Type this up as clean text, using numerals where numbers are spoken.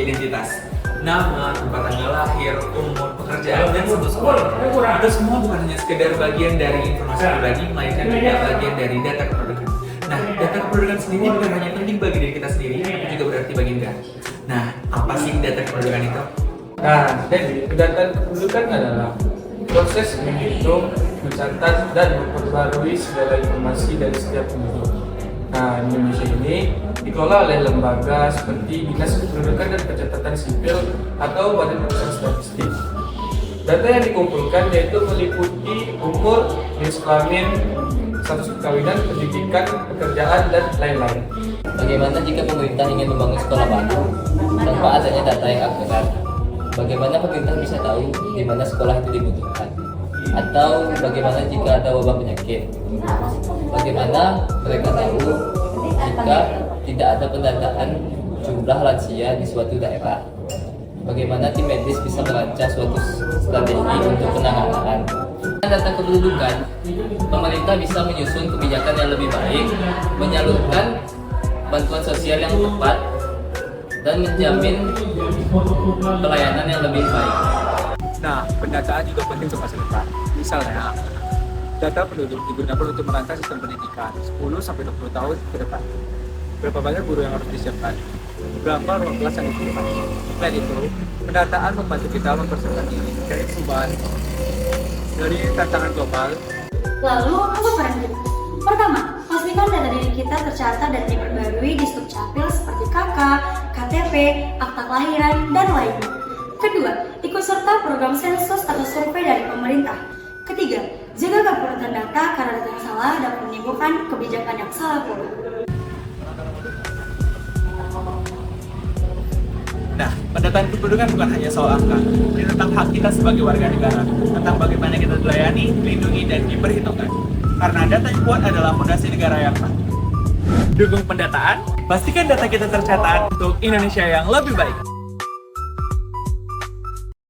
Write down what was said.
identitas. Nama, tempat tanggal lahir, umur, pekerjaan, dan status sekolah. Itu semua bukan hanya sekedar bagian dari informasi pribadi, melainkan juga bagian dari data kependudukan. Nah, data kependudukan sendiri bukan hanya penting bagi diri kita sendiri, tapi juga berarti bagi negara. Nah, apa sih data kependudukan itu? Nah, jadi data kependudukan adalah proses menghitung, mencatat, dan memperbarui segala informasi dari setiap penduduk. Nah, Indonesia ini dikelola oleh lembaga seperti Dinas Kependudukan dan Pencatatan Sipil atau Badan Pusat Statistik. Data yang dikumpulkan yaitu meliputi umur, jenis kelamin, status perkawinan, pendidikan, pekerjaan, dan lain-lain. Bagaimana jika pemerintah ingin membangun sekolah baru tanpa adanya data yang akurat? Bagaimana pemerintah bisa tahu di mana sekolah itu dibutuhkan? Atau bagaimana jika ada wabah penyakit? Bagaimana mereka tahu jika tidak ada pendataan jumlah lansia di suatu daerah? Bagaimana tim medis bisa merancang suatu strategi untuk penanganan? Dengan data kependudukan, pemerintah bisa menyusun kebijakan yang lebih baik, menyalurkan bantuan sosial yang tepat, dan menjamin pelayanan yang lebih baik. Nah, pendataan juga penting untuk masa depan. Misalnya, data penduduk digunakan untuk merancang sistem pendidikan 10-20 tahun ke depan. Berapa banyak guru yang harus disiapkan? Berapa ruang kelas yang dibutuhkan? Selain itu, pendataan membantu kita mempersiapkan diri dari perubahan dari tantangan global. Lalu, apa peran kita? Pertama, pastikan data diri kita tercatat dan diperbarui di Dukcapil seperti KK, KTP, akta kelahiran, dan lainnya. Kedua, ikut serta program sensus atau survei dari pemerintah. Ketiga, jaga keakuratan data karena data yang salah dapat menimbulkan kebijakan yang salah pula. Nah, pendataan kependudukan bukan hanya soal angka, ini tentang hak kita sebagai warga negara, tentang bagaimana kita dilayani, dilindungi, dan diperhitungkan. Karena data yang kuat adalah fondasi negara yang kuat. Dukung pendataan, pastikan data kita tercatat untuk Indonesia yang lebih baik.